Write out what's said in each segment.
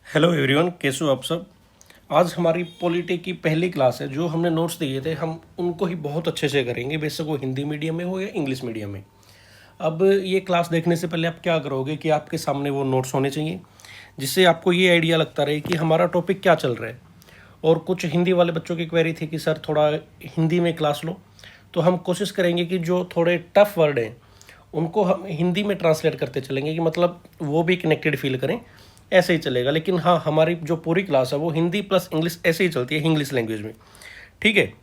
Hello everyone, कैसे हो आप सब। आज हमारी पॉलिटी की पहली क्लास है। जो हमने नोट्स दिए थे हम उनको ही बहुत अच्छे से करेंगे, बेशक वो हिंदी मीडियम में हो या इंग्लिश मीडियम में। अब ये क्लास देखने से पहले आप क्या करोगे कि आपके सामने वो नोट्स होने चाहिए, जिससे आपको ये आइडिया लगता रहे कि हमारा टॉपिक क्या चल रहा है। और कुछ हिंदी वाले बच्चों की क्वेरी थी कि सर थोड़ा हिंदी में क्लास लो, तो हम कोशिश करेंगे कि जो थोड़े टफ वर्ड हैं उनको हम हिंदी में ट्रांसलेट करते चलेंगे, कि मतलब वो भी कनेक्टेड फील करें। ऐसे ही चलेगा, लेकिन हाँ, हमारी जो पूरी क्लास है वो हिंदी प्लस इंग्लिश ऐसे ही चलती है, इंग्लिश लैंग्वेज में। ठीक है।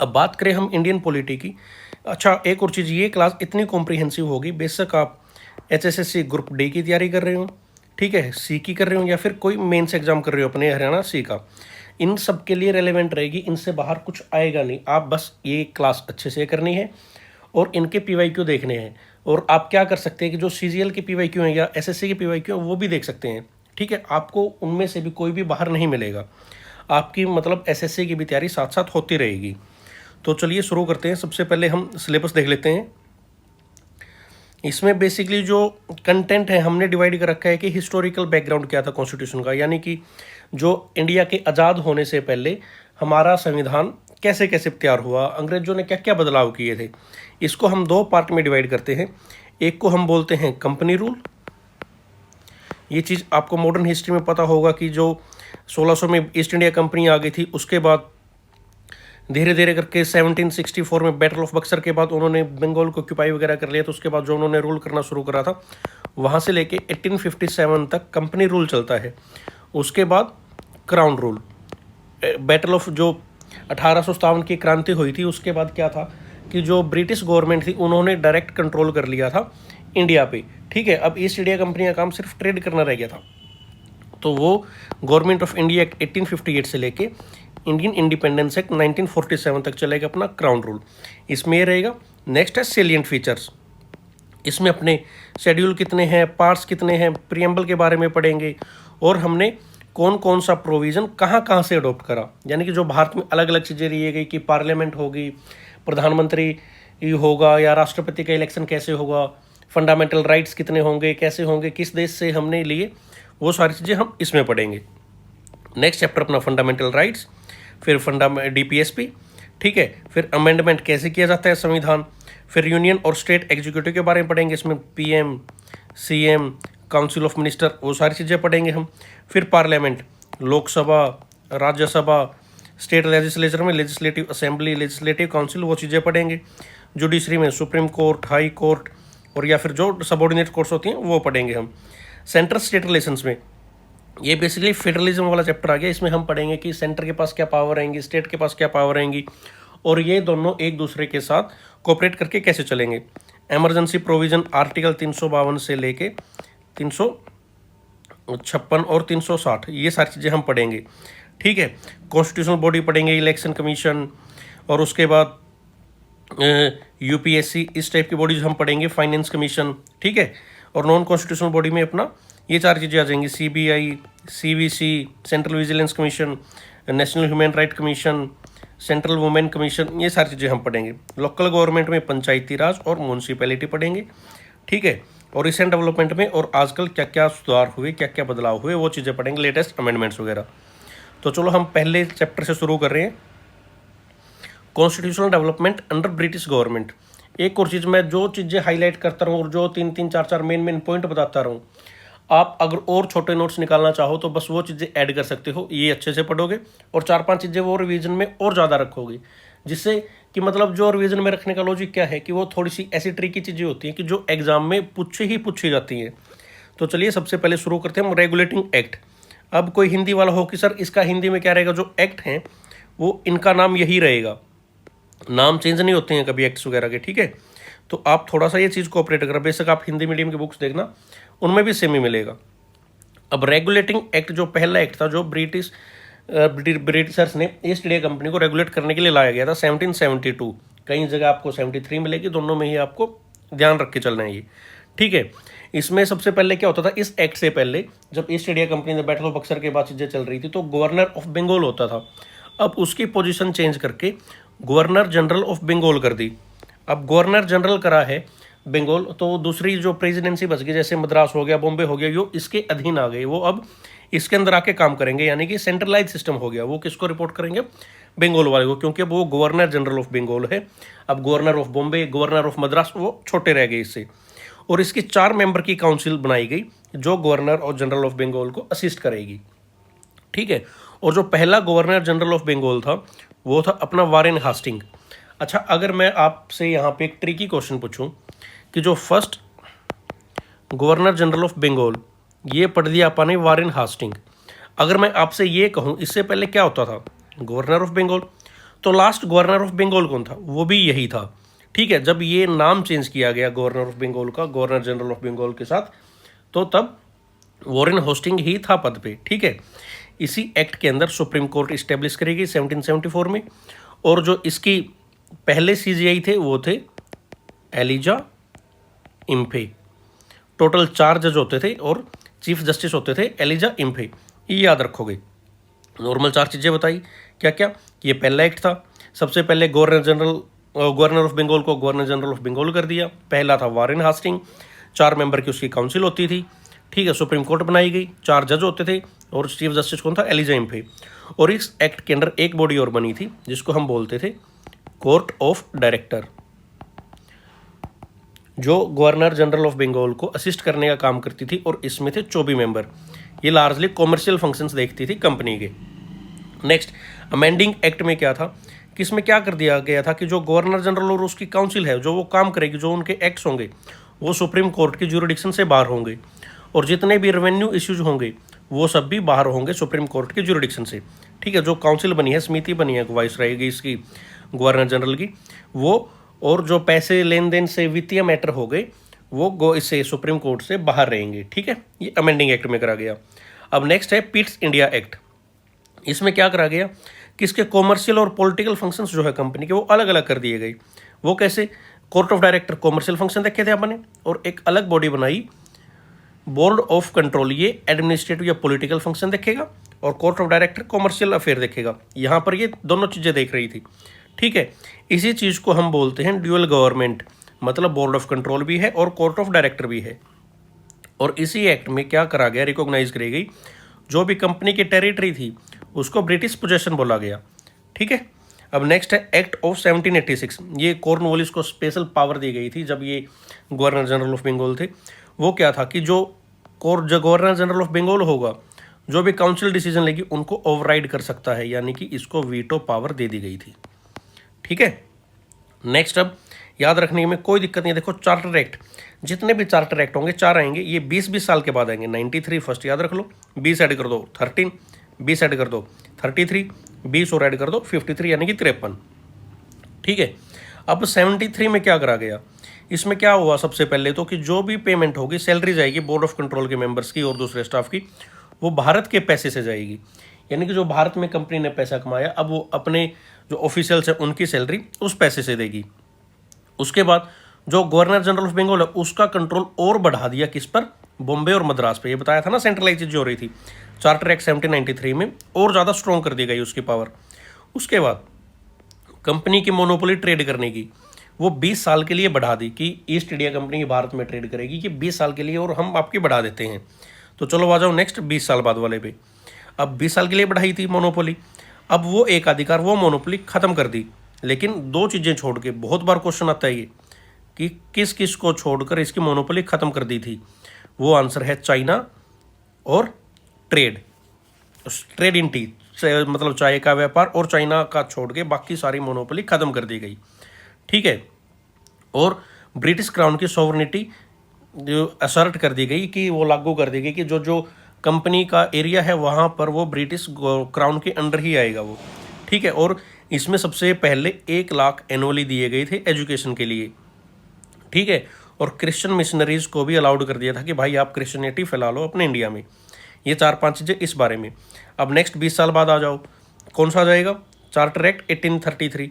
अब बात करें हम इंडियन पॉलिटी की। अच्छा, एक और चीज़, ये क्लास इतनी कॉम्प्रिहेंसिव होगी, बेशक आप HSSC ग्रुप डी की तैयारी कर रहे हो, ठीक है, सी की कर रहे हो, या फिर कोई मेंस एग्जाम कर रहे हो अपने हरियाणा सी का, इन सब के लिए रेलेवेंट रहेगी। इनसे बाहर कुछ आएगा नहीं। आप बस ये क्लास अच्छे से करनी है और इनके PYQ देखने हैं। और आप क्या कर सकते हैं कि जो CGL के PYQ हैं या SSC के PYQ हैं वो भी देख सकते हैं। ठीक है, आपको उनमें से भी कोई भी बाहर नहीं मिलेगा। आपकी मतलब SSC की भी तैयारी साथ साथ होती रहेगी। तो चलिए शुरू करते हैं। सबसे पहले हम सिलेबस देख लेते हैं। इसमें बेसिकली जो कंटेंट है हमने डिवाइड कर रखा है कि हिस्टोरिकल बैकग्राउंड क्या था कॉन्स्टिट्यूशन का, यानी कि जो इंडिया के आज़ाद होने से पहले हमारा संविधान कैसे कैसे तैयार हुआ, अंग्रेजों ने क्या क्या बदलाव किए थे। इसको हम दो पार्ट में डिवाइड करते हैं। एक को हम बोलते हैं कंपनी रूल। ये चीज़ आपको मॉडर्न हिस्ट्री में पता होगा कि जो 1600 में ईस्ट इंडिया कंपनी आ गई थी, उसके बाद धीरे धीरे करके 1764 में बैटल ऑफ बक्सर के बाद उन्होंने बंगाल को ऑक्यूपाई वगैरह कर लिया। तो उसके बाद जो उन्होंने रूल करना शुरू करा था, वहाँ से लेके 1857 तक कंपनी रूल चलता है। उसके बाद क्राउन रूल। बैटल ऑफ जो 1857 की क्रांति हुई थी, उसके बाद क्या था कि जो ब्रिटिश गवर्नमेंट थी उन्होंने डायरेक्ट कंट्रोल कर लिया था इंडिया पे। ठीक है, अब ईस्ट इंडिया कंपनी का काम सिर्फ ट्रेड करना रह गया था। तो वो गवर्नमेंट ऑफ इंडिया एक्ट 1858 से लेके इंडियन इंडिपेंडेंस एक्ट 1947 तक चलेगा अपना क्राउन रूल। इसमें ये रहेगा। नेक्स्ट है सेलिएंट फीचर्स। इसमें अपने शेड्यूल कितने हैं, पार्ट्स कितने हैं, प्रियम्बल के बारे में पढ़ेंगे, और हमने कौन कौन सा प्रोविज़न कहाँ कहाँ से अडॉप्ट करा। यानी कि जो भारत में अलग अलग चीज़ें ली गई कि पार्लियामेंट होगी, प्रधानमंत्री होगा, या राष्ट्रपति का इलेक्शन कैसे होगा, फंडामेंटल राइट्स कितने होंगे, कैसे होंगे, किस देश से हमने लिए, वो सारी चीज़ें हम इसमें पढ़ेंगे। नेक्स्ट चैप्टर अपना फंडामेंटल राइट्स, फिर DPSP। ठीक है, फिर अमेंडमेंट कैसे किया जाता है संविधान, फिर यूनियन और स्टेट एग्जीक्यूटिव के बारे में पढ़ेंगे। इसमें PM, CM, council of minister, वो सारी चीज़ें पढ़ेंगे हम। फिर parliament, Lok Sabha, Rajya Sabha, state legislature में लेजिस्लेटिव असेंबली, लेजिस्लेटिव काउंसिल, वो चीज़ें पढ़ेंगे। जुडिशरी में सुप्रीम कोर्ट, हाई कोर्ट, और या फिर जो सबॉर्डिनेट कोर्ट्स होती हैं वो पढ़ेंगे हम। सेंट्रल स्टेट रिलेशंस में ये बेसिकली फेडरलिज्म वाला चैप्टर आ गया। इसमें हम पढ़ेंगे कि सेंटर के पास क्या पावर आएंगी, स्टेट के पास क्या पावर आएंगी, और ये दोनों एक दूसरे के साथ कोऑपरेट करके कैसे चलेंगे। इमरजेंसी प्रोविज़न आर्टिकल 352 से लेके 356 और 360, ये सारी चीज़ें हम पढ़ेंगे। ठीक है, कॉन्स्टिट्यूशनल बॉडी पढ़ेंगे, इलेक्शन कमीशन, और उसके बाद UPSC, इस टाइप की बॉडीज हम पढ़ेंगे, फाइनेंस कमीशन। ठीक है, और नॉन कॉन्स्टिट्यूशनल बॉडी में अपना ये चार चीज़ें आ जाएंगी, CBI, CVC, central vigilance commission, national human right commission, central women commission, ये सारी चीज़ें हम पढ़ेंगे। लोकल गवर्नमेंट में पंचायती राज और म्यूनसिपैलिटी पढ़ेंगे। ठीक है, और रिसेंट डेवलपमेंट में और आजकल क्या क्या सुधार हुए, क्या क्या बदलाव हुए, वो चीज़ें पढ़ेंगे, लेटेस्ट अमेंडमेंट्स वगैरह। तो चलो हम पहले चैप्टर से शुरू कर रहे हैं, constitutional development under British government. एक और चीज़, मैं जो चीज़ें हाईलाइट करता रहूँ और जो 3-3, 4-4 मेन पॉइंट बताता रहूँ, आप अगर और छोटे नोट्स निकालना चाहो तो बस वो चीज़ें ऐड कर सकते हो। ये अच्छे से पढ़ोगे और 4-5 चीज़ें वो रिवीजन में और ज़्यादा रखोगे, जिससे कि मतलब जो रिवीजन में रखने का लॉजिक क्या है कि वो थोड़ी सी ऐसी ट्रिकी चीज़ें होती हैं कि जो एग्जाम में पूछी जाती हैं। तो चलिए सबसे पहले शुरू करते हैं हम रेगुलेटिंग एक्ट। अब कोई हिंदी वाला हो कि सर इसका हिंदी में क्या रहेगा, जो एक्ट हैं वो इनका नाम यही रहेगा, नाम चेंज नहीं होते हैं कभी एक्ट्स वगैरह के। ठीक है, तो आप थोड़ा सा ये चीज़ को ऑपरेट करें। बेशक आप हिंदी मीडियम की बुक्स देखना, उनमें भी सेम ही मिलेगा। अब रेगुलेटिंग एक्ट जो पहला एक्ट था, जो ब्रिटिशर्स ने ईस्ट इंडिया कंपनी को रेगुलेट करने के लिए लाया गया था 1772। कई जगह आपको 73 मिलेगी, दोनों में ही आपको ध्यान रख के चलना है ये। ठीक है, इसमें सबसे पहले क्या होता था, इस एक्ट से पहले जब ईस्ट इंडिया कंपनी ने बैटल ऑफ बक्सर के बाद चीज़ें चल रही थी तो गवर्नर ऑफ बंगाल होता था। अब उसकी पोजीशन चेंज करके गवर्नर जनरल ऑफ बंगाल कर दी। अब गवर्नर जनरल करा है बंगाल, तो दूसरी जो प्रेसिडेंसी बच गई जैसे मद्रास हो गया, बॉम्बे हो गया, यो इसके अधीन आ गए, वो अब इसके अंदर आके काम करेंगे, यानी कि सेंट्रलाइज सिस्टम हो गया। वो किसको रिपोर्ट करेंगे? बंगाल वाले को, क्योंकि अब वो गवर्नर जनरल ऑफ बंगाल है। अब governor of Bombay, governor of Madras वो छोटे रह गए इससे। और इसकी 4 मेंबर की काउंसिल बनाई गई जो गवर्नर और जनरल ऑफ बंगाल को असिस्ट करेगी। ठीक है। और जो पहला गवर्नर जनरल ऑफ बंगाल था वो था अपना वारेन हास्टिंग। अच्छा, अगर मैं आपसे यहाँ पे एक ट्रिकी क्वेश्चन पूछूं कि जो first governor general of Bengal, ये पढ़ दिया आपने वारेन हास्टिंग। अगर मैं आपसे ये कहूँ इससे पहले क्या होता था? Governor of Bengal. तो लास्ट गवर्नर ऑफ बंगाल कौन था? वो भी यही था। ठीक है। जब ये नाम चेंज किया गया गवर्नर ऑफ बंगाल का गवर्नर जनरल ऑफ बंगाल के साथ, तो तब वारेन हास्टिंग ही था पद पे। ठीक है। इसी एक्ट के अंदर सुप्रीम कोर्ट इस्टेब्लिश करेगी 1774 में। और जो इसकी पहले सीजीआई थे वो थे एलिजा इम्फे। टोटल 4 जज होते थे और चीफ जस्टिस होते थे एलिजा इम्फे। ये याद रखोगे। नॉर्मल 4 चीज़ें बताई क्या क्या। ये पहला एक्ट था। सबसे पहले गवर्नर ऑफ बंगाल को गवर्नर जनरल ऑफ बंगाल कर दिया। पहला था वारेन हास्टिंग। 4 मेंबर की उसकी काउंसिल होती थी। ठीक है। सुप्रीम कोर्ट बनाई गई, 4 जज होते थे और चीफ जस्टिस कौन था? एलिजा इम्फे। और इस एक्ट के अंदर एक बॉडी और बनी थी जिसको हम बोलते थे कोर्ट ऑफ डायरेक्टर, जो गवर्नर जनरल ऑफ बंगाल को असिस्ट करने का काम करती थी। और इसमें थे 24 मेंबर। ये लार्जली कॉमर्शियल फंक्शंस देखती थी कंपनी के। नेक्स्ट, अमेंडिंग एक्ट में क्या था कि इसमें क्या कर दिया गया था कि जो गवर्नर जनरल और उसकी काउंसिल है, जो वो काम करेगी, जो उनके एक्ट्स होंगे वो सुप्रीम कोर्ट की ज्यूरिडिक्शन से बाहर होंगे। और जितने भी रेवेन्यू इश्यूज होंगे वो सब भी बाहर होंगे सुप्रीम कोर्ट की ज्यूरिडिक्शन से। ठीक है। जो काउंसिल बनी है, समिति बनी है, वाइस रहेगी इसकी गवर्नर जनरल की, वो और जो पैसे लेन देन से वित्तीय मैटर हो गए वो इससे सुप्रीम कोर्ट से बाहर रहेंगे। ठीक है। ये अमेंडिंग एक्ट में करा गया। अब नेक्स्ट है पिट्स इंडिया एक्ट। इसमें क्या करा गया कि इसके कॉमर्शियल और पॉलिटिकल फंक्शंस जो है कंपनी के वो अलग अलग कर दिए गए। वो कैसे? Court of director commercial function देखे थे आपने, और एक अलग बॉडी बनाई बोर्ड ऑफ कंट्रोल, ये एडमिनिस्ट्रेटिव या पॉलिटिकल फंक्शन देखेगा, और court of director commercial affair देखेगा। यहाँ पर ये दोनों चीज़ें देख रही थी। ठीक है। इसी चीज़ को हम बोलते हैं ड्यूअल गवर्नमेंट, मतलब बोर्ड ऑफ कंट्रोल भी है और कोर्ट ऑफ डायरेक्टर भी है। और इसी एक्ट में क्या करा गया, रिकॉग्नाइज करी गई जो भी कंपनी की टेरिटरी थी उसको ब्रिटिश पोजेशन बोला गया। ठीक है। अब नेक्स्ट है एक्ट ऑफ 1786। ये कॉर्नवालिस को स्पेशल पावर दी गई थी जब ये गवर्नर जनरल ऑफ बंगाल थे। वो क्या था कि जो गवर्नर जनरल ऑफ बंगाल होगा, जो भी काउंसिल डिसीजन लेगी उनको ओवरराइड कर सकता है, यानी कि इसको वीटो पावर दे दी गई थी। ठीक है। नेक्स्ट, अब याद रखने में कोई दिक्कत नहीं है। देखो चार्टर एक्ट, जितने भी चार्टर एक्ट होंगे 4 आएंगे, ये 20-20 साल के बाद आएंगे। 93 फर्स्ट याद रख लो, 20 ऐड कर दो 13, 20 ऐड कर दो 33, 20 और ऐड कर दो 53, यानी कि 53। ठीक है। अब 73 में क्या करा गया, इसमें क्या हुआ? सबसे पहले तो कि जो भी पेमेंट होगी, सैलरी जाएगी बोर्ड ऑफ कंट्रोल के मेंबर्स की और दूसरे स्टाफ की, वो भारत के पैसे से जाएगी। यानी कि जो भारत में कंपनी ने पैसा कमाया, अब वो अपने जो ऑफिशियल्स हैं उनकी सैलरी उस पैसे से देगी। उसके बाद जो गवर्नर जनरल ऑफ बंगाल है उसका कंट्रोल और बढ़ा दिया, किस पर? बॉम्बे और मद्रास पे। ये बताया था ना सेंट्रलाइज चीज़ हो रही थी। चार्टर एक्ट 1793 में और ज़्यादा स्ट्रॉन्ग कर दी गई उसकी पावर। उसके बाद कंपनी की मोनोपोली ट्रेड करने की वो 20 साल के लिए बढ़ा दी कि ईस्ट इंडिया कंपनी भारत में ट्रेड करेगी कि 20 साल के लिए, और हम आपकी बढ़ा देते हैं। तो चलो आ जाओ नेक्स्ट 20 साल बाद वाले पे। अब 20 साल के लिए बढ़ाई थी मोनोपोली, अब वो एक अधिकार वो मोनोपोली ख़त्म कर दी, लेकिन 2 चीज़ें छोड़ के। बहुत बार क्वेश्चन आता है ये कि किस किस को छोड़कर इसकी मोनोपोली ख़त्म कर दी थी। वो आंसर है चाइना और ट्रेड इन टी, मतलब चाय का व्यापार, और चाइना का छोड़ के बाकी सारी मोनोपोली ख़त्म कर दी गई। ठीक है। और ब्रिटिश क्राउन की सॉवरेनिटी जो असर्ट कर दी गई कि वो लागू कर दी गई कि जो जो कंपनी का एरिया है वहाँ पर वो ब्रिटिश क्राउन के अंडर ही आएगा वो। ठीक है। और इसमें सबसे पहले 1 लाख एनुअली दिए गए थे एजुकेशन के लिए। ठीक है। और क्रिश्चियन मिशनरीज को भी अलाउड कर दिया था कि भाई आप क्रिश्चियनिटी फैला लो अपने इंडिया में। ये 4-5 चीज़ें इस बारे में। अब नेक्स्ट 20 साल बाद आ जाओ, कौन सा आ जाएगा? Charter act 1833।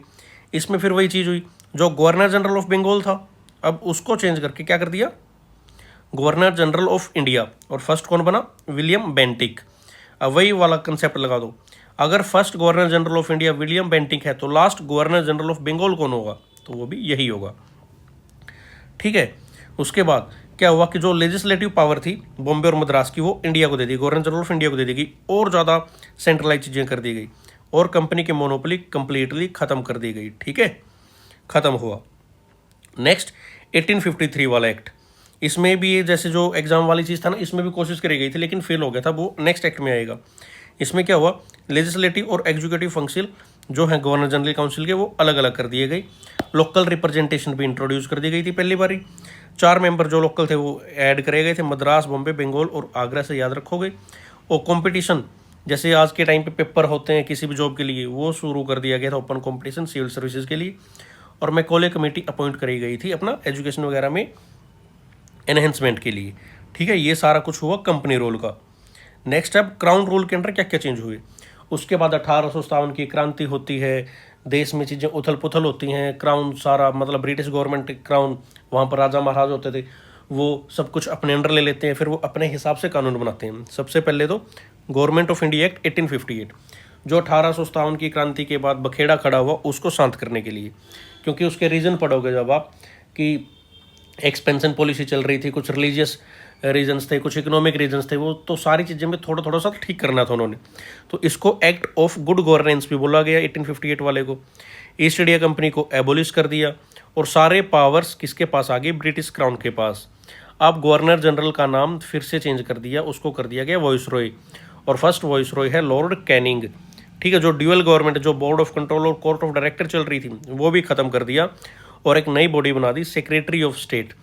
इसमें फिर वही चीज़ हुई, जो गवर्नर जनरल ऑफ बंगाल था अब उसको चेंज करके क्या कर दिया? Governor general of India. और फर्स्ट कौन बना? William Bentinck. अब वही वाला कंसेप्ट लगा दो, अगर first governor general of India William Bentinck है तो last governor general of Bengal कौन होगा? तो वो भी यही होगा। ठीक है। उसके बाद क्या हुआ कि जो लेजिस्लेटिव पावर थी बॉम्बे और मद्रास की, वो इंडिया को दे दी, गवर्नर जनरल ऑफ इंडिया को दे दी गई, और ज़्यादा सेंट्रलाइज चीज़ें कर दी गई, और कंपनी की मोनोपोली कंप्लीटली ख़त्म कर दी गई। ठीक है, ख़त्म हुआ। नेक्स्ट 1853 वाला एक्ट, इसमें भी ये जैसे जो एग्जाम वाली चीज़ था ना, इसमें भी कोशिश करी गई थी लेकिन फेल हो गया था, वो नेक्स्ट एक्ट में आएगा। इसमें क्या हुआ, लेजिस्लेटिव और एग्जीक्यूटिव फंक्शन जो है गवर्नर जनरल काउंसिल के, वो अलग अलग कर दिए गए। लोकल रिप्रेजेंटेशन भी इंट्रोड्यूस कर दी गई थी पहली बारी। 4 मेंबर जो लोकल थे वो ऐड करे गए थे, मद्रास, बॉम्बे, बंगाल और आगरा से, याद रखोगे। और कंपटीशन, जैसे आज के टाइम पे पेपर होते हैं किसी भी जॉब के लिए, वो शुरू कर दिया गया था, ओपन कंपटीशन सिविल सर्विसेज के लिए। और मैकॉले कमेटी अपॉइंट करी गई थी अपना एजुकेशन वगैरह में एनहेंसमेंट के लिए। ठीक है, ये सारा कुछ हुआ कंपनी रूल का। नेक्स्ट अब क्राउन रूल के अंडर क्या क्या चेंज हुए। उसके बाद 1857 की क्रांति होती है, देश में चीज़ें उथल पुथल होती हैं, क्राउन सारा मतलब ब्रिटिश गवर्नमेंट क्राउन, वहाँ पर राजा महाराज होते थे, वो सब कुछ अपने अंडर ले लेते हैं, फिर वो अपने हिसाब से कानून बनाते हैं। सबसे पहले तो गवर्नमेंट ऑफ इंडिया एक्ट 1858, जो 1857 की क्रांति के बाद बखेड़ा खड़ा हुआ उसको शांत करने के लिए, क्योंकि उसके रीज़न पढ़ोगे जब आप कि एक्सपेंशन पॉलिसी चल रही थी, कुछ रिलीजियस रीजंस थे, कुछ इकोनॉमिक रीजंस थे, वो तो सारी चीज़ें में थोड़ा थोड़ा सा ठीक करना था उन्होंने। तो इसको एक्ट ऑफ गुड गवर्नेंस भी बोला गया 1858 वाले को। ईस्ट इंडिया कंपनी को एबोलिश कर दिया और सारे पावर्स किसके पास आ गए, ब्रिटिश क्राउन के पास। अब गवर्नर जनरल का नाम फिर से चेंज कर दिया, उसको कर दिया गया वॉइसरॉय, और फर्स्ट वॉइसरॉय है लॉर्ड कैनिंग। ठीक है, जो ड्यूअल गवर्नमेंट, जो बोर्ड ऑफ कंट्रोल और कोर्ट ऑफ डायरेक्टर चल रही थी, वो भी खत्म कर दिया और एक नई बॉडी बना दी, सेक्रेटरी ऑफ स्टेट।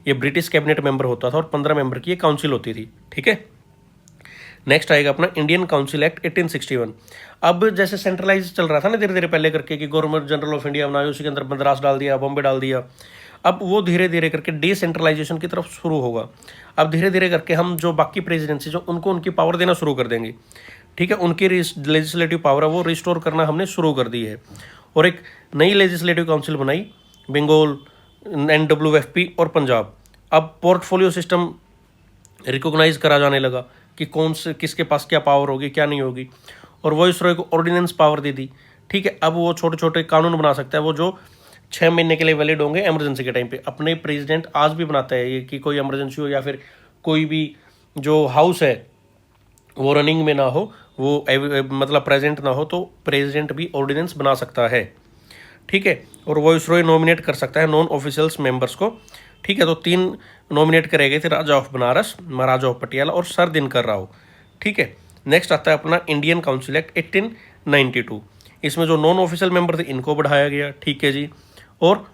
ये ब्रिटिश कैबिनेट मेंबर होता था और 15 मेंबर की ये काउंसिल होती थी। ठीक है, नेक्स्ट आएगा अपना इंडियन काउंसिल एक्ट 1861। अब जैसे सेंट्रलाइज चल रहा था ना धीरे धीरे पहले करके कि गवर्नर जनरल ऑफ इंडिया बनाया, उसी के अंदर मद्रास डाल दिया, बॉम्बे डाल दिया, अब वो धीरे धीरे करके डिसेंट्रलाइजेशन की तरफ शुरू होगा। अब धीरे धीरे करके हम जो बाकी प्रेसिडेंसी जो उनको उनकी पावर देना शुरू कर देंगे। ठीक है, उनकी लेजिस्लेटिव पावर है वो रिस्टोर करना हमने शुरू कर दी है, और एक नई लेजिस्लेटिव काउंसिल बनाई, बंगाल, NWFP और पंजाब। अब पोर्टफोलियो सिस्टम रिकॉग्नाइज करा जाने लगा कि कौन से किसके पास क्या पावर होगी क्या नहीं होगी, और वॉइसरॉय को ऑर्डिनेंस पावर दे दी। ठीक है, अब वो छोटे छोटे कानून बना सकता है, वो जो 6 महीने के लिए वैलिड होंगे इमरजेंसी के टाइम पे। अपने प्रेसिडेंट आज भी बनाता है ये कि कोई इमरजेंसी हो या फिर कोई भी जो हाउस है वो रनिंग में ना हो, वो मतलब प्रेजेंट ना हो, तो प्रेसिडेंट भी ऑर्डिनेंस बना सकता है। ठीक है, और वॉइसरॉय नॉमिनेट कर सकता है नॉन ऑफिशियल्स मेंबर्स को। ठीक है, तो 3 नॉमिनेट करे गए थे, राजा ऑफ बनारस, महाराजा ऑफ पटियाला और सर दिनकर राव। ठीक है, नेक्स्ट आता है अपना इंडियन काउंसिल एक्ट 1892। इसमें जो नॉन ऑफिशियल मेंबर थे इनको बढ़ाया गया। ठीक है जी, और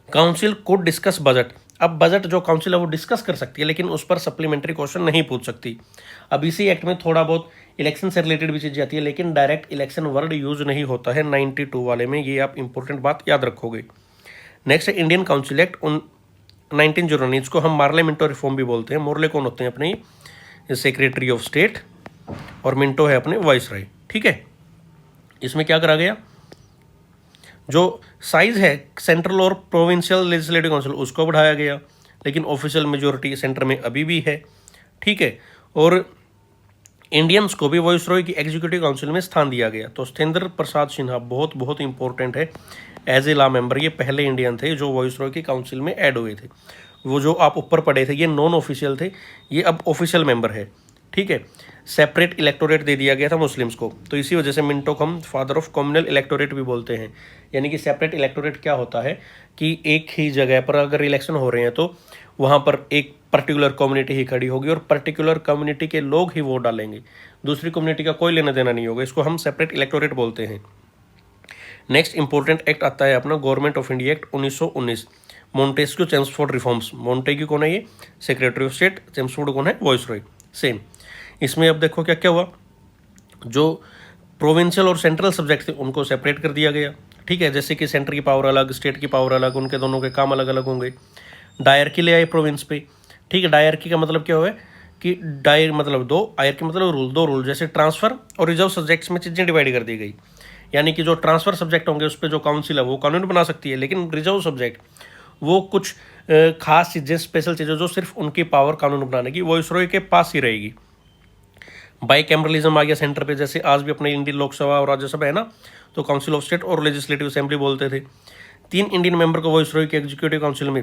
काउंसिल कुड डिस्कस बजट। अब बजट जो काउंसिल है वो डिस्कस कर सकती है, लेकिन उस पर सप्लीमेंट्री क्वेश्चन नहीं पूछ सकती। अब इसी एक्ट में थोड़ा बहुत इलेक्शन से रिलेटेड भी चीज़ें आती है, लेकिन डायरेक्ट इलेक्शन वर्ड यूज नहीं होता है 92 वाले में, ये आप इंपॉर्टेंट बात याद रखोगे। नेक्स्ट है इंडियन काउंसिल एक्ट 1909, इसको हम मार्ले मिंटो रिफॉर्म भी बोलते हैं। मोर्ले कौन होते हैं, अपने सेक्रेटरी ऑफ स्टेट, और मिंटो है अपने वाइसरॉय। ठीक है, इसमें क्या करा गया, जो साइज है सेंट्रल और प्रोविंशियल लेजिस्लेटिव काउंसिल उसको बढ़ाया गया, लेकिन ऑफिशियल मेजोरिटी सेंटर में अभी भी है। ठीक है, और इंडियंस को भी वॉइसरॉय की एग्जीक्यूटिव काउंसिल में स्थान दिया गया। तो सत्येंद्र प्रसाद सिन्हा बहुत बहुत इंपॉर्टेंट है एज ए लॉ मेंबर, ये पहले इंडियन थे जो वॉइसरॉय की काउंसिल में ऐड हुए थे। वो जो आप ऊपर पढ़े थे ये नॉन ऑफिशियल थे, ये अब ऑफिशियल मेंबर है। ठीक है, सेपरेट इलेक्टोरेट दे दिया गया था मुस्लिम्स को, तो इसी वजह से मिंटो को हम फादर ऑफ कम्युनल इलेक्टोरेट भी बोलते हैं। यानी कि सेपरेट इलेक्टोरेट क्या होता है कि एक ही जगह पर अगर इलेक्शन हो रहे हैं तो वहाँ पर एक पर्टिकुलर कम्युनिटी ही खड़ी होगी और पर्टिकुलर कम्युनिटी के लोग ही वोट डालेंगे, दूसरी कम्युनिटी का कोई लेना देना नहीं होगा। इसको हम सेपरेट इलेक्टोरेट बोलते हैं। नेक्स्ट इंपॉर्टेंट एक्ट आता है अपना government of India act 1919, Montesquieu Chelmsford reforms. Montagu कौन है, ये सेक्रेटरी ऑफ स्टेट, चेम्सफोर्ड कौन है, वॉइसरॉय। सेम इसमें अब देखो क्या क्या हुआ, जो प्रोविंशियल और सेंट्रल सब्जेक्ट थे उनको सेपरेट कर दिया गया। ठीक है, जैसे कि सेंटर की पावर अलग, स्टेट की पावर अलग, उनके दोनों के काम अलग अलग होंगे। डायरकी ले आए प्रोविंस पे। ठीक है, डायरकी का मतलब क्या हुआ कि डायर मतलब 2, आयरकी मतलब रूल, 2 रूल। जैसे ट्रांसफर और रिजर्व सब्जेक्ट्स में चीज़ें डिवाइड कर दी गई, यानी कि जो ट्रांसफर सब्जेक्ट होंगे उस पर जो काउंसिल है वो कानून बना सकती है, लेकिन रिजर्व सब्जेक्ट वो कुछ खास चीज़ें, स्पेशल चीज़ें जो सिर्फ उनकी पावर कानून बनाने की वॉइसरॉय के पास ही रहेगी। बाई कैमरलिज्म आ गया सेंटर पे, जैसे आज भी अपने इंडियन लोकसभा और राज्यसभा है ना, तो काउंसिल ऑफ स्टेट और लेजिस्लेटिव असेंबली बोलते थे। 3 इंडियन मेंबर को वॉइसरॉय के एग्जीक्यूटिव काउंसिल में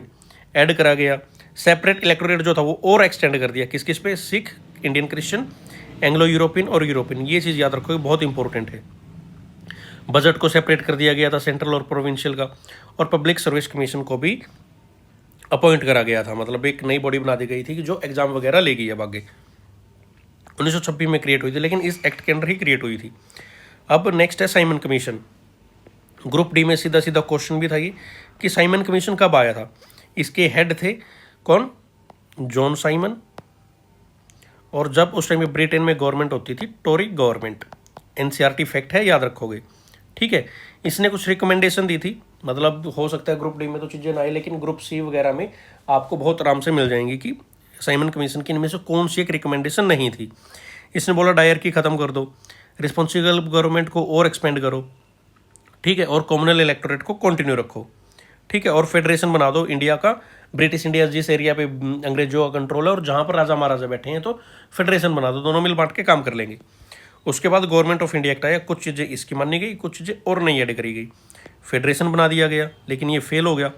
ऐड करा गया। सेपरेट इलेक्टोरेट जो था वो और एक्सटेंड कर दिया, किस किस पे, Sikh, Indian Christian, Anglo European और यूरोपियन। ये चीज़ याद रखो, बहुत इंपॉर्टेंट है। बजट को सेपरेट कर दिया गया था सेंट्रल और प्रोविंशियल का, और पब्लिक सर्विस कमीशन को भी अपॉइंट करा गया था, मतलब एक नई बॉडी बना दी गई थी कि जो एग्जाम वगैरह लेगी अब आगे। 1926 में क्रिएट हुई थी, लेकिन इस एक्ट के अंदर ही क्रिएट हुई थी। अब नेक्स्ट है साइमन कमीशन। ग्रुप डी में सीधा सीधा क्वेश्चन भी था ये कि साइमन कमीशन कब आया था। इसके हेड थे कौन, जॉन साइमन, और जब उस टाइम में ब्रिटेन में गवर्नमेंट होती थी टोरी गवर्नमेंट। एनसीईआरटी फैक्ट है, याद रखोगे, ठीक है। इसने कुछ रिकमेंडेशन दी थी, मतलब हो सकता है ग्रुप डी में तो चीज़ें ना आए, लेकिन ग्रुप सी वगैरह में आपको बहुत आराम से मिल जाएंगी कि साइमन कमीशन की इनमें से कौन सी एक रिकमेंडेशन नहीं थी। इसने बोला डायरकी ख़त्म कर दो, रिस्पॉन्सिबल गवर्नमेंट को और एक्सपेंड करो, ठीक है, और कॉमनल इलेक्टोरेट को कंटिन्यू रखो, ठीक है, और फेडरेशन बना दो इंडिया का। ब्रिटिश इंडिया जिस एरिया पे अंग्रेजों का कंट्रोल है और जहाँ पर राजा महाराजा बैठे हैं, तो फेडरेशन बना दो, दोनों मिल बांट के काम कर लेंगे। उसके बाद गवर्नमेंट ऑफ इंडिया एक्ट आया, कुछ चीज़ें इसकी मानी गई, कुछ चीज़ें और नहीं ऐड करी गई। फेडरेशन बना दिया गया, लेकिन ये फेल हो गया,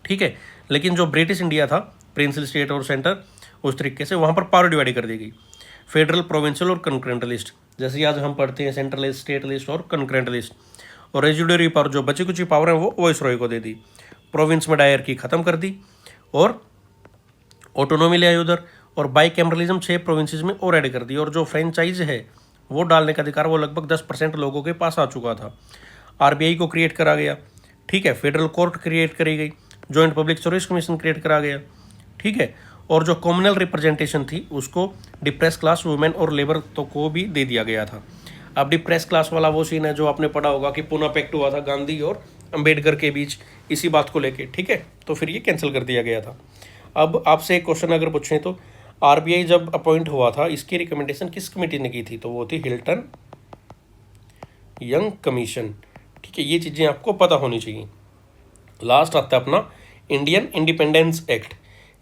ठीक है। लेकिन जो ब्रिटिश इंडिया था, प्रिंसिपल स्टेट और सेंटर, उस तरीके से वहाँ पर पावर डिवाइड कर दी गई, फेडरल, प्रोविंशियल और कंकरेंट लिस्ट। जैसे आज हम पढ़ते हैं सेंट्रल लिस्ट, स्टेट लिस्ट और कंकरेंट लिस्ट। और रेजिडरी पावर, जो बची कुछ पावर है वो वाइसरॉय को दे दी। प्रोविंस में डायरकी खत्म कर दी और ऑटोनॉमी ले आई उधर, और बाई कैमरलिज्म 6 प्रोविंसेस में और ऐड कर दी। और जो फ्रेंचाइज है वो डालने का अधिकार वो लगभग 10% लोगों के पास आ चुका था। आरबीआई को क्रिएट करा गया, ठीक है, फेडरल कोर्ट क्रिएट करी गई, joint public service commission create करा गया, ठीक है, और जो कॉमनल रिप्रेजेंटेशन थी उसको डिप्रेस क्लास, वुमेन और लेबर तो को भी दे दिया गया था। अब डिप्रेस क्लास वाला वो सीन है जो आपने पढ़ा होगा कि पुणे पैक्ट हुआ था गांधी और अंबेडकर के बीच इसी बात को लेके, ठीक है, तो फिर ये कैंसिल कर दिया गया था। अब आपसे एक क्वेश्चन अगर पूछें तो आरबीआई जब अपॉइंट हुआ था, इसकी रिकमेंडेशन किस कमेटी ने की थी, तो वो थी हिल्टन यंग कमीशन, ठीक है। ये चीज़ें आपको पता होनी चाहिए। लास्ट आता है अपना इंडियन इंडिपेंडेंस एक्ट।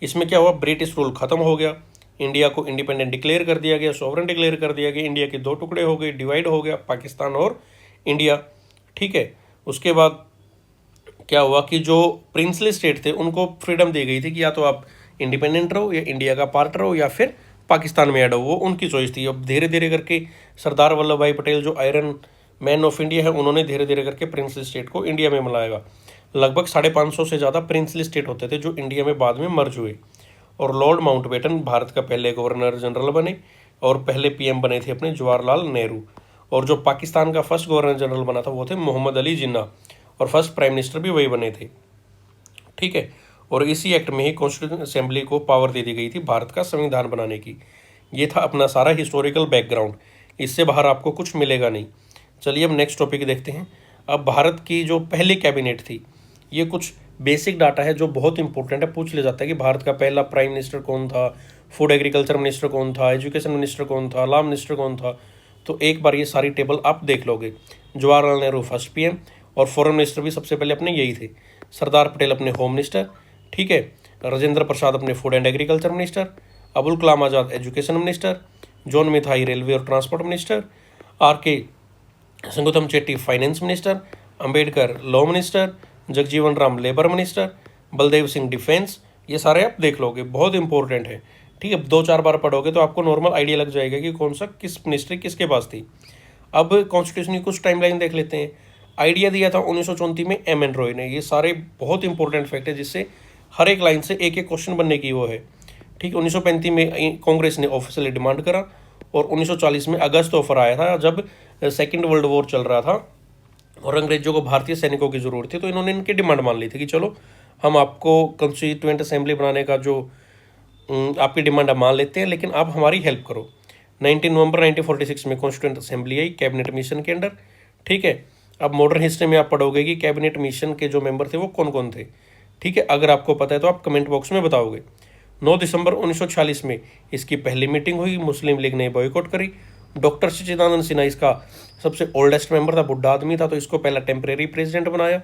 इसमें क्या हुआ, ब्रिटिश रूल खत्म हो गया, इंडिया को इंडिपेंडेंट डिक्लेयर कर दिया गया, सॉवरन डिक्लेयर कर दिया गया, इंडिया के 2 टुकड़े हो गए, डिवाइड हो गया, पाकिस्तान और इंडिया, ठीक है। उसके बाद क्या हुआ कि जो प्रिंसली स्टेट थे उनको फ्रीडम दी गई थी कि या तो आप इंडिपेंडेंट रहो, या इंडिया का पार्ट रहो, या फिर पाकिस्तान में ऐड हो, वो उनकी चॉइस थी। अब धीरे धीरे करके सरदार वल्लभ भाई पटेल जो आयरन मैन ऑफ इंडिया है, उन्होंने धीरे धीरे करके प्रिंसली स्टेट को इंडिया में मिलाएगा। लगभग 550 से ज़्यादा प्रिंसली स्टेट होते थे जो इंडिया में बाद में मर्ज हुए। और लॉर्ड माउंटबेटन भारत का पहले गवर्नर जनरल बने, और पहले पीएम बने थे अपने जवाहरलाल नेहरू। और जो पाकिस्तान का फर्स्ट गवर्नर जनरल बना था वो थे मोहम्मद अली जिन्ना, और फर्स्ट प्राइम मिनिस्टर भी वही बने थे, ठीक है। और इसी एक्ट में ही कॉन्स्टिट्यूशन असेंबली को पावर दे दी गई थी भारत का संविधान बनाने की। ये था अपना सारा हिस्टोरिकल बैकग्राउंड, इससे बाहर आपको कुछ मिलेगा नहीं। चलिए अब नेक्स्ट टॉपिक देखते हैं। अब भारत की जो पहली कैबिनेट थी, ये कुछ बेसिक डाटा है जो बहुत इंपॉर्टेंट है, पूछ लिया जाता है कि भारत का पहला प्राइम मिनिस्टर कौन था, फूड एग्रीकल्चर मिनिस्टर कौन था, एजुकेशन मिनिस्टर कौन था, लॉ मिनिस्टर कौन था। तो एक बार ये सारी टेबल आप देख लोगे। जवाहरलाल नेहरू फर्स्ट पीएम, और फॉरेन मिनिस्टर भी सबसे पहले अपने यही थे। सरदार पटेल अपने होम मिनिस्टर, ठीक है, राजेंद्र प्रसाद अपने food and agriculture minister, Abul Kalam Azad education minister, John Mathai railway और transport minister, R K Shanmukham Chetty finance minister, Ambedkar law minister, Jagjivan Ram labour minister, Baldev Singh defence. ये सारे आप देख लोगे, बहुत इंपॉर्टेंट है, ठीक है। 2-4 बार पढ़ोगे तो आपको नॉर्मल आइडिया लग जाएगा कि कौन सा किस मिनिस्ट्री किसके पास थी। अब कॉन्स्टिट्यूशन की कुछ टाइमलाइन देख लेते हैं। आइडिया दिया था 1934 में एम एन रॉय ने। ये सारे बहुत इंपॉर्टेंट फैक्ट है जिससे हर एक लाइन से एक एक क्वेश्चन बनने की वो है, ठीक है। 1935 में कांग्रेस ने ऑफिशियली डिमांड करा, और 1940 में अगस्त ऑफर आया था जब सेकेंड वर्ल्ड वॉर चल रहा था और अंग्रेजों को भारतीय सैनिकों की ज़रूरत थी। तो इन्होंने इनकी डिमांड मान ली थी कि चलो हम आपको कॉन्स्टिट्यूएंट असेंबली बनाने का जो आपकी डिमांड मान लेते हैं, लेकिन आप हमारी हेल्प करो। 19 नवंबर 1946 में कॉन्स्टिट्यूएंट असेंबली आई कैबिनेट मिशन के अंडर, ठीक है। अब मॉडर्न हिस्ट्री में आप पढ़ोगे कि कैबिनेट मिशन के जो मेंबर थे वो कौन कौन थे, ठीक है। अगर आपको पता है तो आप कमेंट बॉक्स में बताओगे। 9 दिसंबर 1946 में इसकी पहली मीटिंग हुई, मुस्लिम लीग ने बॉयकॉट करी। डॉक्टर सच्चिदानंद सिन्हा इसका सबसे ओल्डेस्ट मेंबर था, बुढ़ा आदमी था, तो इसको पहला टेम्परेरी प्रेसिडेंट बनाया।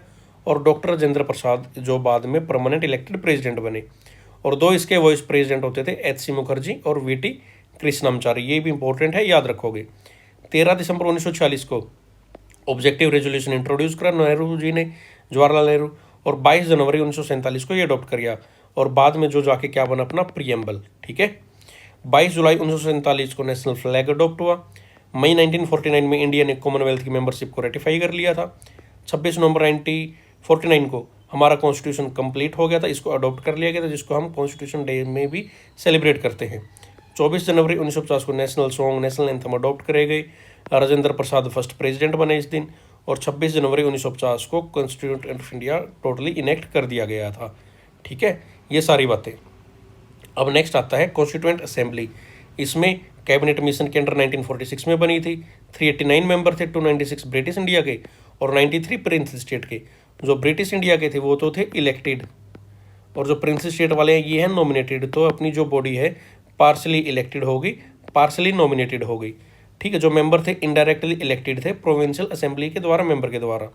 और डॉक्टर राजेंद्र प्रसाद जो बाद में परमानेंट इलेक्टेड प्रेसिडेंट बने। और 2 इसके वाइस प्रेसिडेंट होते थे, एच.सी. मुखर्जी और वी.टी. कृष्णमाचारी। ये भी इंपॉर्टेंट है, याद रखोगे। 13 दिसंबर 1946 को ऑब्जेक्टिव रेजोल्यूशन इंट्रोड्यूस करा नेहरू जी ने, जवाहरलाल नेहरू। और 22 जनवरी 1947 को ये अडॉप्ट कर गया, और बाद में जो जाके क्या बना अपना प्रीएम्बल। ठीक है, 22 जुलाई 1947 को नेशनल फ्लैग अडॉप्ट हुआ। मई 1949 में इंडिया ने कॉमनवेल्थ की मेंबरशिप को रेटिफाई कर लिया था। 26 नवंबर 1949 को हमारा कॉन्स्टिट्यूशन कंप्लीट हो गया था, इसको अडॉप्ट कर लिया गया था, जिसको हम कॉन्स्टिट्यूशन डे में भी सेलिब्रेट करते हैं। 24 जनवरी 1950 को national song, national anthem adopt करे गए। राजेंद्र प्रसाद फर्स्ट प्रेसिडेंट बने इस दिन। और 26 जनवरी 1950 को constitution of India totally enact कर दिया गया था। ठीक है, ये सारी बातें। अब नेक्स्ट आता है कॉन्स्टिट्यूएंट असेंबली। इसमें कैबिनेट मिशन के अंडर 1946 में बनी थी। 389 मेंबर थे, 296 ब्रिटिश इंडिया के और 93 प्रिंस स्टेट के। जो ब्रिटिश इंडिया के थे वो तो थे इलेक्टेड, और जो प्रिंस स्टेट वाले हैं ये हैं नॉमिनेटेड। तो अपनी जो बॉडी है पार्शली इलेक्टेड होगी, पार्शली नॉमिनेटेड होगी। ठीक है, जो मेंबर थे इनडायरेक्टली इलेक्टेड थे प्रोविंशियल असेंबली के द्वारा, मेंबर के द्वारा।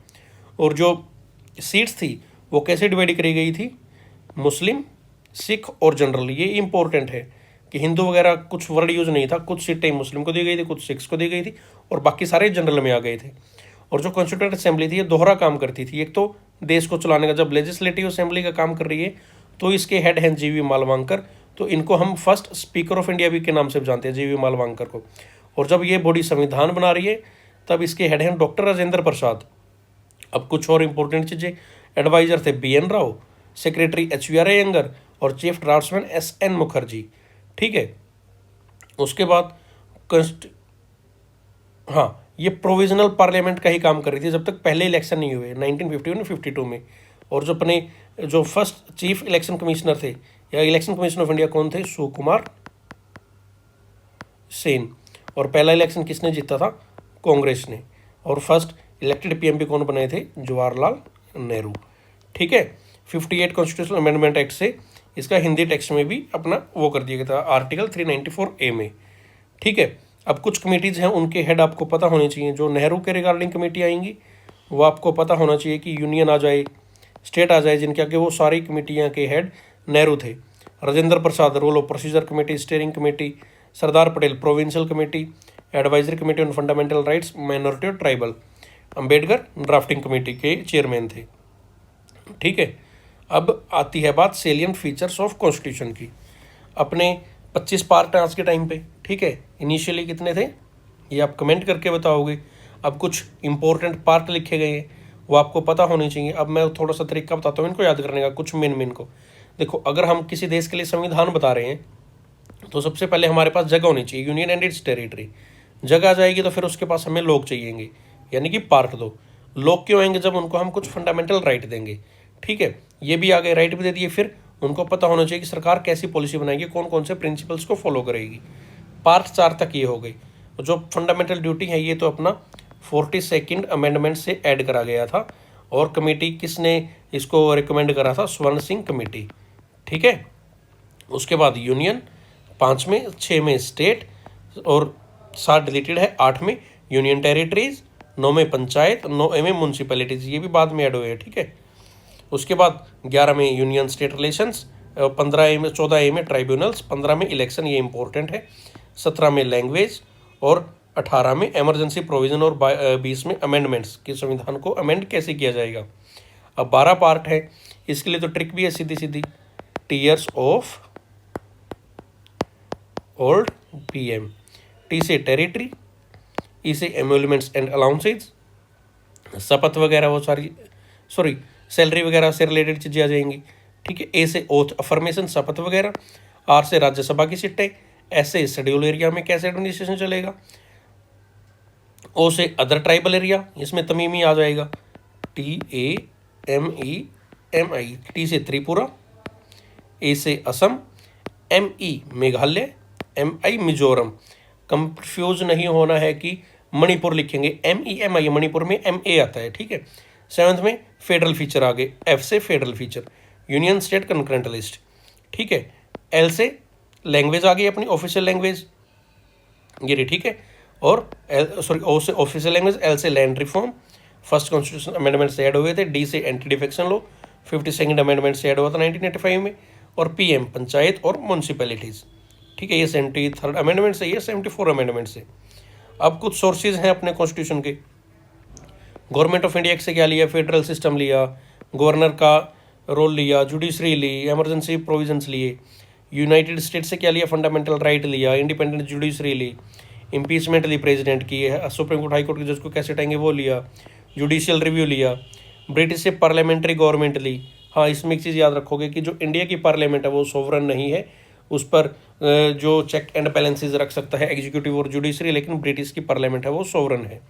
और जो सीट्स थी वो कैसे डिवाइड करी गई थी, मुस्लिम, सिख और जनरल। ये इंपॉर्टेंट है कि हिंदू वगैरह कुछ वर्ड यूज नहीं था, कुछ सीटें मुस्लिम को दी गई थी, कुछ सिख्स को दी गई थी, और बाकी सारे जनरल में आ गए थे। और जो कॉन्स्टिट्यूएंट असेंबली थी ये दोहरा काम करती थी। एक तो देश को चलाने का, जब लेजिस्लेटिव असेंबली का काम कर रही है तो इसके हेड हैं जीवी मालवांकर, तो इनको हम फर्स्ट स्पीकर ऑफ इंडिया भी के नाम से जानते हैं, जीवी मालवांकर को। और जब ये बॉडी संविधान बना रही है तब इसके हेड हैं डॉक्टर राजेंद्र प्रसाद। अब कुछ और इंपॉर्टेंट चीज़ें, एडवाइजर थे BN Rau, secretary HVR Ayyangar और चीफ ड्राफ्ट्समैन SN मुखर्जी। ठीक है, उसके बाद हाँ, ये प्रोविजनल पार्लियामेंट का ही काम कर रही थी जब तक पहले इलेक्शन नहीं हुए 1951-52 में। और जो अपने जो फर्स्ट चीफ इलेक्शन कमिश्नर थे या इलेक्शन कमीशन ऑफ इंडिया कौन थे, सुकुमार सेन। और पहला इलेक्शन किसने जीता था, कांग्रेस ने। और फर्स्ट इलेक्टेड PM भी कौन बने थे, जवाहरलाल नेहरू। ठीक है, 58 कॉन्स्टिट्यूशनल अमेंडमेंट एक्ट से इसका हिंदी टेक्स्ट में भी अपना वो कर दिया गया था, आर्टिकल 394A में। ठीक है, अब कुछ कमेटीज़ हैं उनके हेड आपको पता होने चाहिए। जो नेहरू के रिगार्डिंग कमेटी आएंगी वो आपको पता होना चाहिए कि यूनियन आ जाए, स्टेट आ जाए, जिनके आगे वो सारी कमेटियाँ के हेड नेहरू थे। Rajendra Prasad rule of procedure committee, steering committee. Sardar Patel provincial committee, advisory committee on fundamental rights, minority और ट्राइबल। अंबेडकर ड्राफ्टिंग कमेटी के चेयरमैन थे। ठीक है, अब आती है बात सेलियंट फीचर्स ऑफ कॉन्स्टिट्यूशन की। अपने 25 पार्ट हैं आज के टाइम पे। ठीक है, इनिशियली कितने थे ये आप कमेंट करके बताओगे। अब कुछ इंपॉर्टेंट पार्ट लिखे गए हैं वो आपको पता होने चाहिए। अब मैं थोड़ा सा तरीका बताता हूँ इनको याद करने का, कुछ मेन को। देखो, अगर हम किसी देश के लिए संविधान बता रहे हैं तो सबसे पहले हमारे पास जगह होनी चाहिए, यूनियन एंड इट्स टेरिटरी। जगह आ जाएगी तो फिर उसके पास हमें लोग चाहिएंगे, यानी कि पार्ट दो। लोग क्यों आएंगे, जब उनको हम कुछ फंडामेंटल राइट देंगे। ठीक है, ये भी आ गए, राइट भी दे दिए। फिर उनको पता होना चाहिए कि सरकार कैसी पॉलिसी बनाएगी, कौन कौन से प्रिंसिपल्स को फॉलो करेगी। पार्ट 4 तक ये हो गई। जो फंडामेंटल ड्यूटी है ये तो अपना 42nd अमेंडमेंट से ऐड करा गया था। और कमेटी किसने इसको रिकमेंड करा था, स्वर्ण सिंह कमेटी। ठीक है, उसके बाद यूनियन 5 में, 6 में स्टेट और 7 डिलीटेड है, 8 में यूनियन टेरिटरीज, 9 में पंचायत, 9A में म्यूनसिपैलिटीज, ये भी बाद में ऐड हुए हैं। ठीक है, उसके बाद 11 में यूनियन स्टेट रिलेशंस, 15A में, 14A में ट्राइब्यूनल्स, 15 में इलेक्शन, ये इंपॉर्टेंट है, 17 में लैंग्वेज और 18 में इमरजेंसी प्रोविजन और 20 में अमेंडमेंट्स कि संविधान को अमेंड कैसे किया जाएगा। अब 12 पार्ट है, इसके लिए तो ट्रिक भी है सीधी सीधी। Tears of old PM, T से टेरिटरी, E से एम्यूलमेंट्स एंड अलाउंसेज, शपथ वगैरह वो सारी, सॉरी सैलरी वगैरह से रिलेटेड चीज़ें आ जाएंगी। ठीक है, A से ओथ अफर्मेशन, शपथ वगैरह। R से राज्यसभा की सीटें। S से शेड्यूल एरिया में कैसे एडमिनिस्ट्रेशन चलेगा। O से अदर ट्राइबल एरिया, इसमें तमीमी आ जाएगा, TAMEMI। T से त्रिपुरा, A से Assam, ME Meghalaya, MI Mizoram. Confuse नहीं होना है कि मणिपुर लिखेंगे MEMI, मणिपुर में MA आता है। ठीक है, 7th में फेडरल फीचर आ गए, F से federal feature, union state concurrent list. ठीक है, L से लैंग्वेज आ गई अपनी ऑफिशियल लैंग्वेज ये रही। ठीक है, और O से ऑफिशियल लैंग्वेज, L से land reform, first constitution amendment से ऐड हुए थे। D से anti defection law, 52nd amendment से ऐड हुआ था 1985 में। और PM पंचायत और म्यूनसिपैलिटीज़। ठीक है, ये 73rd अमेंडमेंट से, ये 74 अमेंडमेंट से। अब कुछ सोर्सेज हैं अपने कॉन्स्टिट्यूशन के। गवर्नमेंट ऑफ इंडिया से क्या लिया, फेडरल सिस्टम लिया, गवर्नर का रोल लिया, जुडिशरी ली, इमरजेंसी प्रोविजंस लिए, यूनाइटेड स्टेट से क्या लिया, फंडामेंटल राइट लिया, इंडिपेंडेंट जुडिशरी ली, इम्पीचमेंट ली प्रेसिडेंट की, सुप्रीम कोर्ट हाई कोर्ट के जज को कैसे हटाएंगे वो लिया, जुडिशियल रिव्यू लिया, ब्रिटिश से पार्लियामेंट्री गवर्नमेंट ली। हाँ, इसमें एक चीज़ याद रखोगे कि जो इंडिया की पार्लियामेंट है वो सोवरन नहीं है, उस पर जो चेक एंड बैलेंसेज रख सकता है एग्जीक्यूटिव और जुडिशरी, लेकिन ब्रिटिश की पार्लियामेंट है वो सोवरन है।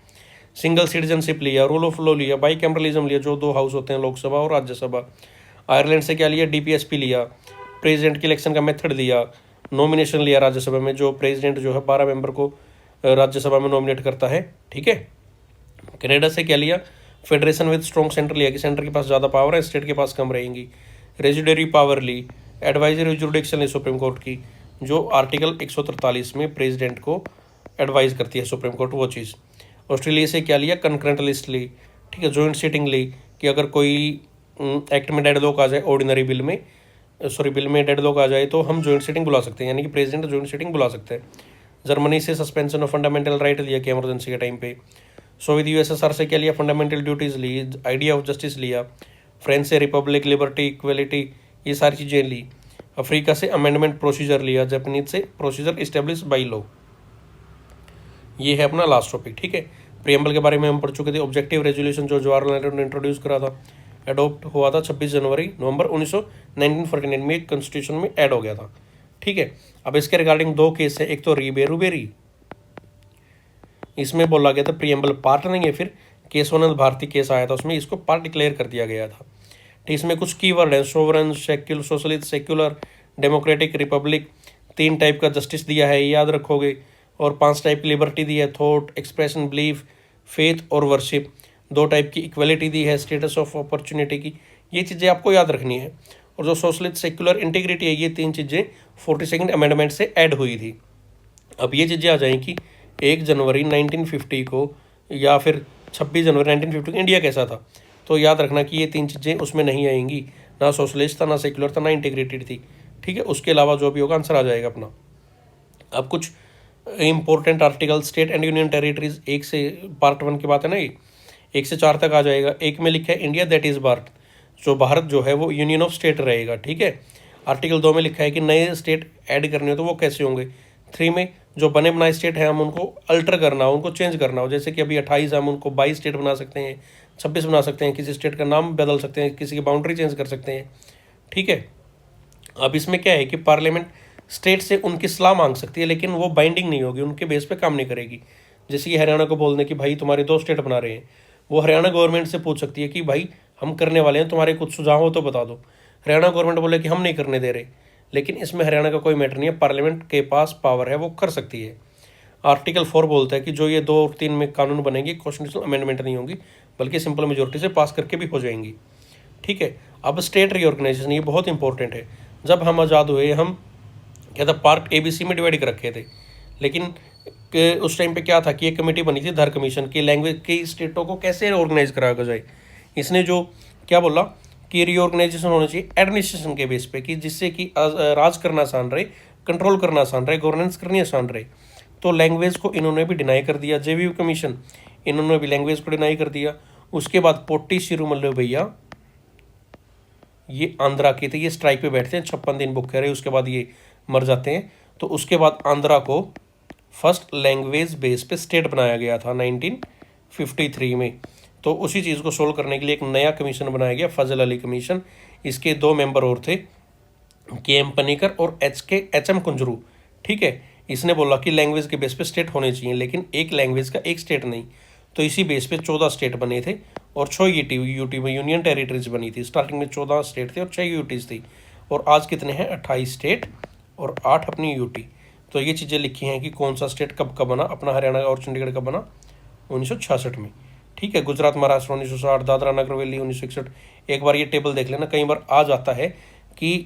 सिंगल सिटीजनशिप लिया, रूल ऑफ लॉ लिया, बाई कैमरलिज्म लिया, जो 2 हाउस होते हैं लोकसभा और राज्यसभा। आयरलैंड से क्या लिया, डीपीएसपी लिया, प्रेसिडेंट की इलेक्शन का मेथड लिया, नॉमिनेशन लिया राज्यसभा में, जो प्रेसिडेंट जो है 12 मेंबर को राज्यसभा में नॉमिनेट करता है, ठीक है। कनाडा से क्या लिया, फेडरेशन विद स्ट्रॉन्ग सेंटर लिया कि सेंटर के पास ज़्यादा पावर है, स्टेट के पास कम रहेंगी। रेजिडेरी पावर ली, एडवाइजरी जुडिक्शन ली सुप्रीम कोर्ट की, जो आर्टिकल 143 में प्रेसिडेंट को एडवाइज करती है सुप्रीम कोर्ट, वो चीज़। ऑस्ट्रेलिया से क्या लिया, कंकरेंट लिस्ट ली, ठीक है, जॉइंट सीटिंग ली कि अगर कोई एक्ट में डेडलॉक आ जाए, ऑर्डिनरी बिल में डेडलॉक आ जाए तो हम जॉइंट सीटिंग बुला सकते हैं, यानी कि प्रेसिडेंट जॉइंट सीटिंग बुला सकते हैं। जर्मनी से सस्पेंशन ऑफ फंडामेंटल राइट लिया कि इमरजेंसी के टाइम पे। सोवियत यूएसएसआर से क्या लिया, फंडामेंटल ड्यूटीज़ ली, आइडिया ऑफ जस्टिस लिया। फ्रेंच से रिपब्लिक, लिबर्टी, इक्वलिटी, ये सारी चीज़ें ली। अफ्रीका से अमेंडमेंट प्रोसीजर लिया, जापानीज से प्रोसीजर इस्टेब्लिश बाई लॉ। ये है अपना लास्ट टॉपिक, ठीक है। प्रियम्बल के बारे में हम पढ़ चुके थे। ऑब्जेक्टिव रेजोल्यूशन जो जवाहरलाल नेहरू ने इंट्रोड्यूस करा था, एडोप्ट हुआ था 26 नवंबर 1949 में, कॉन्स्टिट्यूशन में ऐड हो गया था, ठीक है। अब इसके रिगार्डिंग 2 केस है, एक तो रीबेरुबेरी, इसमें बोला गया था प्रियम्बल पार्ट नहीं है, फिर केशवानंद भारती केस आया था, उसमें इसको पार्ट डिक्लेयर कर दिया गया था, ठीक। इसमें कुछ कीवर्ड है, sovereign, secular, socialist, secular, democratic, Republic, 3 type का जस्टिस दिया है, याद रखोगे, और 5 टाइप की लिबर्टी दी है, थॉट, एक्सप्रेशन, बिलीफ, फेथ और वर्शिप। 2 टाइप की इक्वलिटी दी है, स्टेटस ऑफ अपॉर्चुनिटी की, ये चीज़ें आपको याद रखनी है। और जो सोशलिस्ट, सेक्युलर, इंटीग्रिटी है, ये 3 चीज़ें 42nd अमेंडमेंट से ऐड हुई थी। अब ये चीज़ें आ जाएंगी 1 जनवरी 1950 को, या फिर 26 जनवरी 1950 को इंडिया कैसा था, तो याद रखना कि ये 3 चीज़ें उसमें नहीं आएंगी, ना सोशलिस्ट था, ना सेक्युलर था, ना इंटीग्रेटेड थी, ठीक है। उसके अलावा जो भी होगा आंसर आ जाएगा अपना। अब कुछ important article, state and union territories, 1 से पार्ट 1 की बात है ना, ये 1 से 4 तक आ जाएगा। 1 में लिखा है इंडिया दैट इज़ भारत, जो भारत जो है वो यूनियन ऑफ स्टेट रहेगा, ठीक है। आर्टिकल 2 में लिखा है कि नए स्टेट ऐड करने हो तो वो कैसे होंगे। 3 में जो बने बनाए स्टेट हैं हम उनको अल्टर करना हो, उनको चेंज करना हो, जैसे कि अभी 28 हम उनको 22 स्टेट बना सकते हैं, 26 बना सकते हैं, किसी स्टेट का नाम बदल सकते हैं, किसी की बाउंड्री चेंज कर सकते हैं, ठीक है। अब इसमें क्या है कि पार्लियामेंट स्टेट से उनकी सलाह मांग सकती है, लेकिन वो बाइंडिंग नहीं होगी, उनके बेस पे काम नहीं करेगी। जैसे कि हरियाणा को बोलने कि भाई तुम्हारे 2 स्टेट बना रहे हैं, वो हरियाणा गवर्नमेंट से पूछ सकती है कि भाई हम करने वाले हैं, तुम्हारे कुछ सुझाव हो तो बता दो। हरियाणा गवर्नमेंट बोले कि हम नहीं करने दे रहे, लेकिन इसमें हरियाणा का कोई मैटर नहीं है, पार्लियामेंट के पास पावर है, वो कर सकती है। आर्टिकल 4 बोलता है कि जो ये 2 और 3 में कानून बनेंगे, कॉन्स्टिट्यूशनल अमेंडमेंट नहीं होंगी, बल्कि सिंपल मेजोरिटी से पास करके भी हो जाएंगी, ठीक है। अब स्टेट रीऑर्गेनाइजेशन, ये बहुत इंपॉर्टेंट है। जब हम आज़ाद हुए, हम क्या था, पार्ट ABC में डिवाइड कर रखे थे, लेकिन उस टाइम पे क्या था कि एक कमेटी बनी थी, धर कमीशन की, लैंग्वेज की स्टेटों को कैसे ऑर्गेनाइज करा जाए। इसने जो क्या बोला कि रीऑर्गेनाइजेशन होना चाहिए एडमिनिस्ट्रेशन के बेस पे, कि जिससे कि राज करना आसान रहे, कंट्रोल करना आसान रहे, गवर्नेंस करनी आसान रहे। तो लैंग्वेज को इन्होंने भी डिनाई कर दिया, JVU कमीशन, इन्होंने भी लैंग्वेज को डिनाई कर दिया। उसके बाद पोटी शिरोमल्लु भैया, ये आंध्रा के थे, ये स्ट्राइक पे बैठते हैं, 56 दिन भूखे रहे, उसके बाद ये मर जाते हैं। तो उसके बाद आंध्रा को फर्स्ट लैंग्वेज बेस पे स्टेट बनाया गया था 1953 में। तो उसी चीज़ को सोल्व करने के लिए एक नया कमीशन बनाया गया, फजल अली कमीशन। इसके 2 मेंबर और थे, KM पनीकर और HM कुंजरू, ठीक है। इसने बोला कि लैंग्वेज के बेस पे स्टेट होने चाहिए, लेकिन एक लैंग्वेज का एक स्टेट नहीं। तो इसी बेस पे 14 स्टेट बने थे और 6 यूटी में यूनियन टेरिटरीज बनी थी। स्टार्टिंग में 14 स्टेट थे और 6 यूटीज थी, और आज कितने हैं, 28 स्टेट और 8 अपनी यूटी। तो ये चीज़ें लिखी हैं कि कौन सा स्टेट कब कब बना, अपना हरियाणा और चंडीगढ़ कब बना, 1966 में, ठीक है। गुजरात महाराष्ट्र 1960, दादरा नगर हवेली 1961। एक बार ये टेबल देख लेना, कई बार आ जाता है कि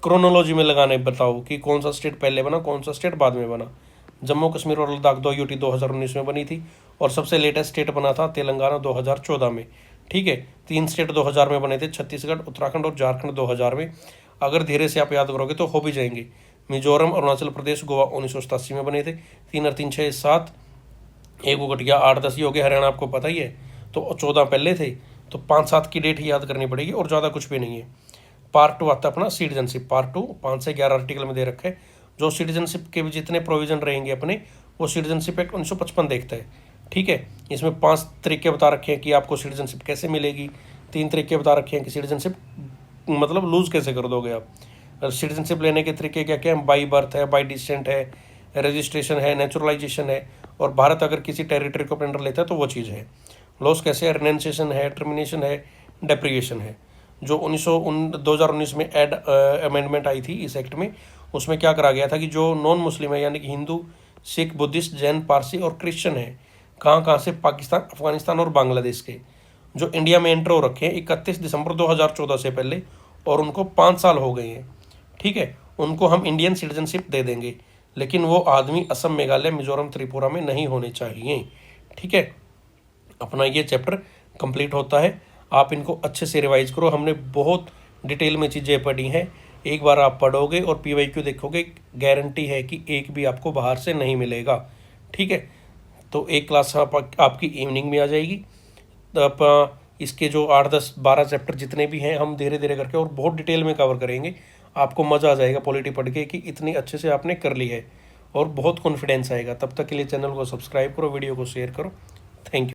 क्रोनोलॉजी में लगाने बताओ कि कौन सा स्टेट पहले बना, कौन सा स्टेट बाद में बना। जम्मू कश्मीर और लद्दाख 2 यूटी 2019 में बनी थी, और सबसे लेटेस्ट स्टेट बना था तेलंगाना 2014 में, ठीक है। 3 स्टेट 2000 में बने थे, छत्तीसगढ़, उत्तराखंड और झारखंड 2000 में। अगर धीरे से आप याद करोगे तो हो भी जाएंगे। मिजोरम, अरुणाचल प्रदेश, गोवा 1987 में बने थे। 3 और 3 6 7, 1 को कट गया, 8 10 ही हो गए। हरियाणा आपको पता ही है, तो 14 पहले थे, तो 5-7 की डेट ही याद करनी पड़ेगी और ज़्यादा कुछ भी नहीं है। पार्ट 2 आता है अपना सिटीजनशिप। पार्ट 2 5 से 11 आर्टिकल में दे रखे हैं। जो सिटीजनशिप के भी जितने प्रोविजन रहेंगे अपने, वो सिटीजनशिप एक्ट 1955 देखता है। ठीक है, इसमें 5 तरीके बता रखे हैं कि आपको सिटीजनशिप कैसे मिलेगी, 3 तरीके बता रखे हैं कि सिटीजनशिप मतलब लूज़ कैसे कर दोगे आप। सिटीजनशिप लेने के तरीके क्या क्या हैं? बाई बर्थ है, बाई डिसेंट है, रजिस्ट्रेशन है, नेचुरलाइजेशन है, और भारत अगर किसी टेरिटरी को अपने अंडर लेता है तो वो चीज़ है। लॉस कैसे है? रेनेंसेशन है, टर्मिनेशन है, डेप्रिवेशन है। जो 2019 में अमेंडमेंट आई थी इस एक्ट में, उसमें क्या करा गया था कि जो नॉन मुस्लिम है यानी कि हिंदू, सिख, बुद्धिस्ट, जैन, पारसी और क्रिश्चियन है, कहाँ कहाँ से, पाकिस्तान, अफगानिस्तान और बांग्लादेश के, जो इंडिया में एंटर हो रखे हैं 31 दिसंबर 2014 से पहले, और उनको 5 साल हो गए हैं, ठीक है, उनको हम इंडियन सिटीजनशिप दे देंगे। लेकिन वो आदमी असम, मेघालय, मिजोरम, त्रिपुरा में नहीं होने चाहिए। ठीक है, अपना ये चैप्टर कंप्लीट होता है। आप इनको अच्छे से रिवाइज करो, हमने बहुत डिटेल में चीज़ें पढ़ी हैं। एक बार आप पढ़ोगे और PYQ देखोगे, गारंटी है कि एक भी आपको बाहर से नहीं मिलेगा। ठीक है, तो एक क्लास आपकी इवनिंग में आ जाएगी। तो आप इसके जो 8, 10, 12 चैप्टर जितने भी हैं हम धीरे धीरे करके और बहुत डिटेल में कवर करेंगे। आपको मज़ा आ जाएगा पॉलिटी पढ़ के कि इतनी अच्छे से आपने कर ली है, और बहुत कॉन्फिडेंस आएगा। तब तक के लिए चैनल को सब्सक्राइब करो, वीडियो को शेयर करो। Thank you.